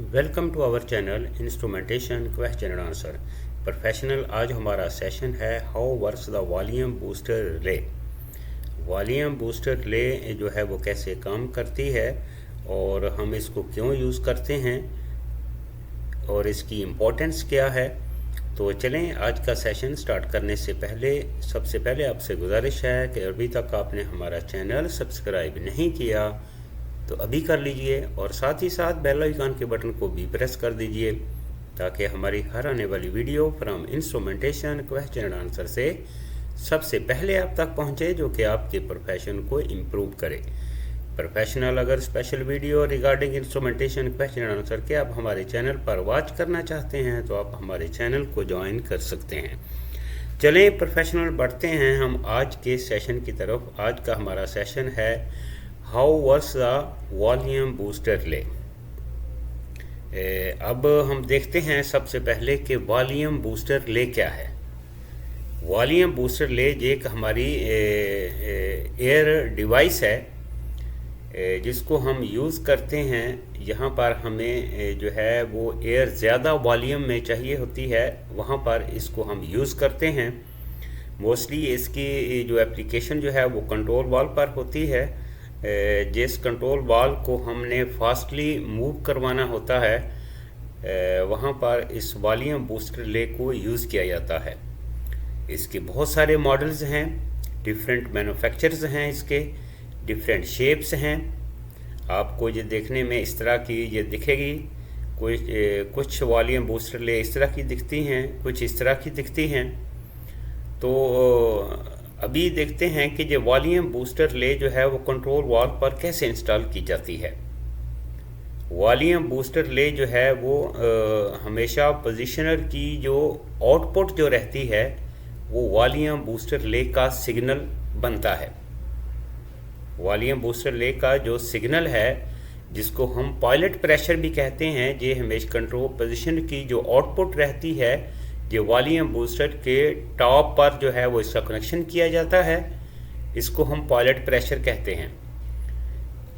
Welcome to our channel instrumentation question and answer professional. आज हमारा session है how works the volume booster relay. Volume booster relay जो है वो कैसे काम करती है और हम इसको क्यों यूज़ करते हैं और इसकी इम्पोर्टेंस क्या है। तो चलें आज का सेशन स्टार्ट करने से पहले सबसे पहले आपसे गुजारिश है कि अभी तक आपने हमारा चैनल सब्सक्राइब नहीं किया तो अभी कर लीजिए और साथ ही साथ बेल आइकन के बटन को भी प्रेस कर दीजिए ताकि हमारी हर आने वाली video from instrumentation question and answer से सबसे पहले आप तक पहुंचे, जो कि आपके प्रोफेशन को इम्प्रूव करे। प्रोफेशनल अगर special video regarding instrumentation question and answer के आप हमारे चैनल पर वॉच करना चाहते हैं तो आप हमारे चैनल को ज्वाइन कर सकते हैं। चलें प्रोफेशनल बढ़ते हैं हम आज के सेशन की तरफ। आज का हमारा सेशन है how works the volume booster relay. अब हम देखते हैं सबसे पहले कि वॉल्यूम बूस्टर रिले क्या है। वॉल्यूम बूस्टर रिले एक हमारी एयर डिवाइस है जिसको हम यूज़ करते हैं। यहाँ पर हमें जो है वो एयर ज़्यादा वॉल्यूम में चाहिए होती है, वहाँ पर इसको हम यूज़ करते हैं। मोस्टली इसकी जो एप्लीकेशन जो है वो कंट्रोल वाल्व पर होती है। जिस कंट्रोल वाल्व को हमने फास्टली मूव करवाना होता है वहाँ पर इस वॉल्यूम बूस्टर रिले को यूज़ किया जाता है। इसके बहुत सारे मॉडल्स हैं, डिफरेंट मैन्युफैक्चरर्स हैं, इसके डिफरेंट शेप्स हैं। आपको ये देखने में इस तरह की ये दिखेगी। कुछ वॉल्यूम बूस्टर रिले इस तरह की दिखती हैं, कुछ इस तरह की दिखती हैं। तो अभी देखते हैं कि जो वॉल्यूम बूस्टर रिले जो है वो कंट्रोल वाल्व पर कैसे इंस्टॉल की जाती है। वॉल्यूम बूस्टर रिले जो है वो हमेशा पोजीशनर की जो आउटपुट जो रहती है वो वॉल्यूम बूस्टर रिले का सिग्नल बनता है। वॉल्यूम बूस्टर रिले का जो सिग्नल है जिसको हम पायलट प्रेशर भी कहते हैं, ये हमेशा कंट्रोल पोजीशन की जो आउटपुट रहती है जो वॉल्यूम बूस्टर के टॉप पर जो है वो इसका कनेक्शन किया जाता है, इसको हम पायलट प्रेशर कहते हैं।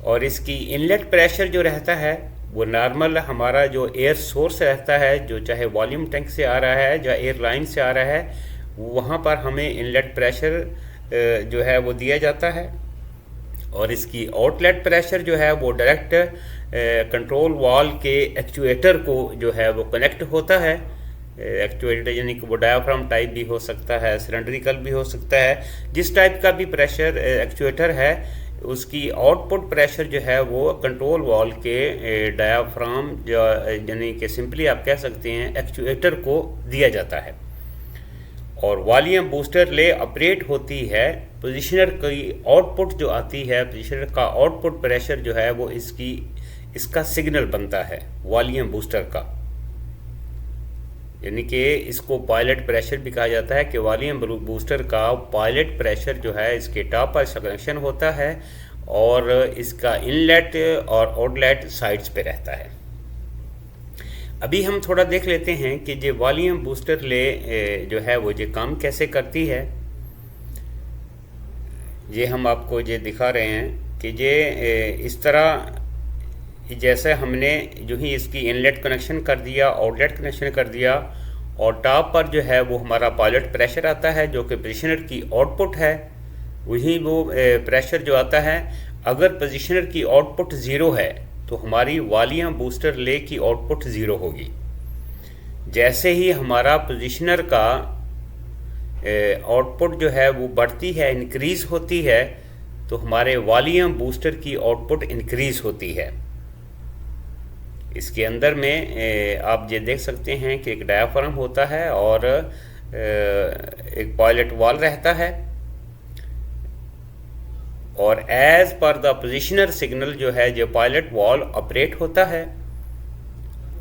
और इसकी इनलेट प्रेशर जो रहता है वो नॉर्मल हमारा जो एयर सोर्स रहता है, जो चाहे वॉल्यूम टैंक से आ रहा है या एयरलाइन से आ रहा है, वहाँ पर हमें इनलेट प्रेशर जो है वो दिया जाता है। और इसकी आउटलेट प्रेशर जो है वो डायरेक्ट कंट्रोल वाल्व के एक्चुएटर को जो है वो कनेक्ट होता है। एक्चुएटर यानी कि वो डायाफ्राम टाइप भी हो सकता है, सिलेंड्रिकल भी हो सकता है। जिस टाइप का भी प्रेशर एक्चुएटर है उसकी आउटपुट प्रेशर जो है वो कंट्रोल वाल्व के डायाफ्राम यानी कि सिंपली आप कह सकते हैं एक्चुएटर को दिया जाता है। और वॉल्यूम बूस्टर रिले ऑपरेट होती है पोजीशनर की आउटपुट जो आती है, पोजीशनर का आउटपुट प्रेशर जो है वो इसका सिग्नल बनता है वॉल्यूम बूस्टर का, यानी कि इसको पायलट प्रेशर भी कहा जाता है कि वॉल्यूम बूस्टर का पायलट प्रेशर जो है इसके टॉप पर कनेक्शन होता है और इसका इनलेट और आउटलेट साइड्स पे रहता है। अभी हम थोड़ा देख लेते हैं कि ये वॉल्यूम बूस्टर रिले जो है वो ये काम कैसे करती है। ये हम आपको ये दिखा रहे हैं कि ये इस तरह जैसे हमने जो ही इसकी इनलेट कनेक्शन कर दिया, आउटलेट कनेक्शन कर दिया और टॉप पर जो है वो हमारा पायलट प्रेशर आता है जो कि पोजीशनर की आउटपुट है। वही वो प्रेशर जो आता है, अगर पोजीशनर की आउटपुट ज़ीरो है तो हमारी वॉल्यूम बूस्टर रिले की आउटपुट ज़ीरो होगी। जैसे ही हमारा पोजीशनर का आउटपुट जो है वो बढ़ती है, इंक्रीज़ होती है, तो हमारे वॉल्यूम बूस्टर की आउटपुट इंक्रीज़ होती है। इसके अंदर में आप ये देख सकते हैं कि एक डायाफ्राम होता है और एक पायलट वाल्व रहता है और एज पर द पोजीशनर सिग्नल जो है जो पायलट वाल्व ऑपरेट होता है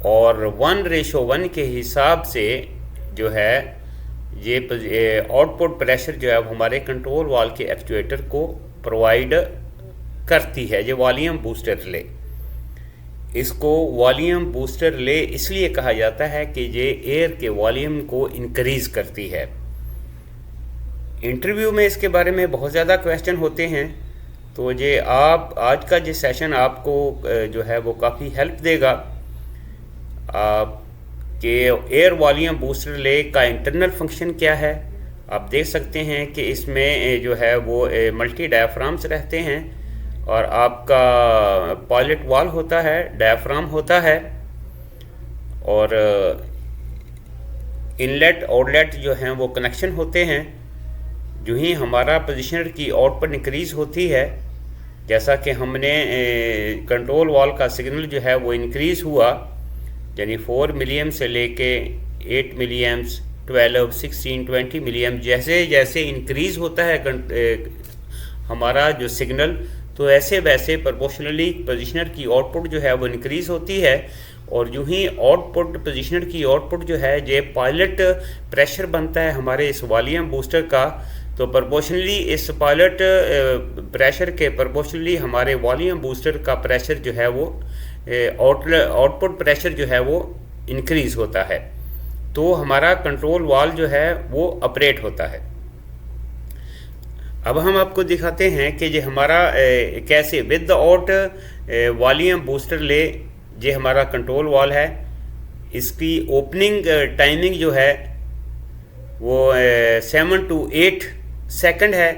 और 1:1 के हिसाब से जो है ये आउटपुट प्रेशर जो है हमारे कंट्रोल वाल्व के एक्चुएटर को प्रोवाइड करती है ये वॉल्यूम बूस्टर रिले। इसको वॉल्यूम बूस्टर रिले इसलिए कहा जाता है कि ये एयर के वॉल्यूम को इंक्रीज करती है। इंटरव्यू में इसके बारे में बहुत ज़्यादा क्वेश्चन होते हैं, तो ये आप आज का जो सेशन आपको जो है वो काफ़ी हेल्प देगा कि एयर वॉल्यूम बूस्टर ले का इंटरनल फंक्शन क्या है। आप देख सकते हैं कि इसमें जो है वो मल्टी डायाफ्राम्स रहते हैं और आपका पायलट वाल होता है, डायाफ्राम होता है और इनलेट आउटलेट जो हैं वो कनेक्शन होते हैं। जो ही हमारा पोजिशनर की आउटपुट इंक्रीज़ होती है, जैसा कि हमने कंट्रोल वाल का सिग्नल जो है वो इंक्रीज़ हुआ, यानी 4 मिलियम से लेके 8 मिलियम्स, 12, 16, 20 मिलियम जैसे जैसे इंक्रीज़ होता है हमारा जो सिग्नल, तो ऐसे वैसे प्रोपोर्शनली पोजिशनर की आउटपुट जो है वो इंक्रीज़ होती है। और जो ही आउटपुट पोजिशनर की आउटपुट जो है ये पायलट प्रेशर बनता है हमारे इस वॉल्यूम बूस्टर का, तो प्रोपोर्शनली इस पायलट प्रेशर के प्रोपोर्शनली हमारे वॉल्यूम बूस्टर का प्रेशर जो है वो आउटपुट प्रेशर जो है वो इंक्रीज़ होता है, तो हमारा कंट्रोल वाल्व जो है वो ऑपरेट होता है। अब हम आपको दिखाते हैं कि ये हमारा कैसे विद आउट वॉल्यूम बूस्टर ले, ये हमारा कंट्रोल वाल्व है, इसकी ओपनिंग टाइमिंग जो है वो 7 to 8 सेकंड है,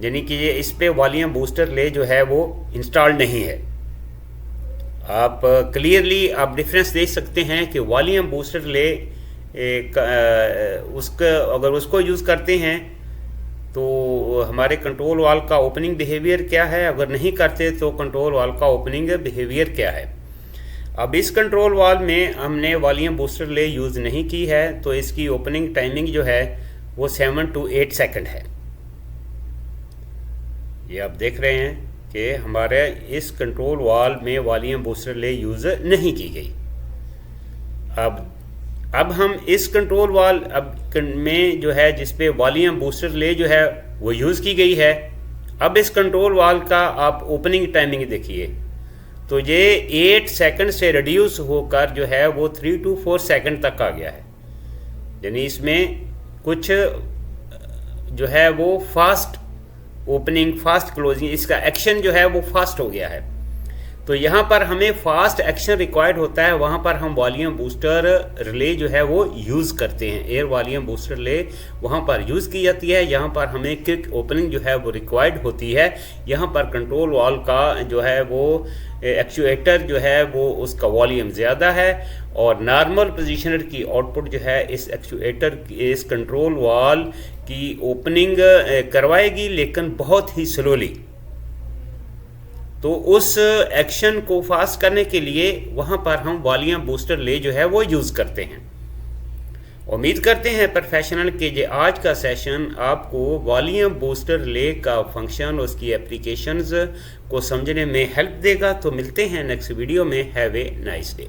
यानी कि ये इस पे वॉल्यूम बूस्टर ले जो है वो इंस्टॉल नहीं है। आप क्लियरली आप डिफरेंस देख सकते हैं कि वॉल्यूम बूस्टर ले उसका अगर उसको यूज़ करते हैं तो हमारे कंट्रोल वाल्व का ओपनिंग बिहेवियर क्या है, अगर नहीं करते तो कंट्रोल वाल्व का ओपनिंग बिहेवियर क्या है। अब इस कंट्रोल वाल्व में हमने वॉल्यूम बूस्टर ले यूज़ नहीं की है, तो इसकी ओपनिंग टाइमिंग जो है वो 7 to 8 सेकंड है। ये आप देख रहे हैं कि हमारे इस कंट्रोल वाल्व में वॉल्यूम बूस्टर ले यूज़ नहीं की गई। अब हम इस कंट्रोल वाल्व में जो है जिस पे वॉल्यूम बूस्टर ले जो है वो यूज़ की गई है, अब इस कंट्रोल वाल्व का आप ओपनिंग टाइमिंग देखिए, तो ये 8 सेकंड से रिड्यूस होकर जो है वो 3 to 4 सेकंड तक आ गया है। यानी इसमें कुछ जो है वो फास्ट ओपनिंग, फास्ट क्लोजिंग, इसका एक्शन जो है वो फास्ट हो गया है। तो यहाँ पर हमें फास्ट एक्शन रिक्वायर्ड होता है, वहाँ पर हम वॉल्यूम बूस्टर रिले जो है वो यूज़ करते हैं। एयर वॉल्यूम बूस्टर रिले वहाँ पर यूज़ की जाती है, यहाँ पर हमें क्विक ओपनिंग जो है वो रिक्वायर्ड होती है। यहाँ पर कंट्रोल वाल्व का जो है वो एक्चुएटर जो है वो उसका वॉल्यूम ज़्यादा है और नॉर्मल पोजीशनर की आउटपुट जो है इस एक्चुएटर इस कंट्रोल वाल्व की ओपनिंग करवाएगी, लेकिन बहुत ही स्लोली। तो उस एक्शन को फास्ट करने के लिए वहाँ पर हम वॉल्यूम बूस्टर ले जो है वो यूज़ करते हैं। उम्मीद करते हैं प्रोफेशनल के जे आज का सेशन आपको वॉल्यूम बूस्टर ले का फंक्शन, उसकी एप्लीकेशंस को समझने में हेल्प देगा। तो मिलते हैं नेक्स्ट वीडियो में। Have a nice day.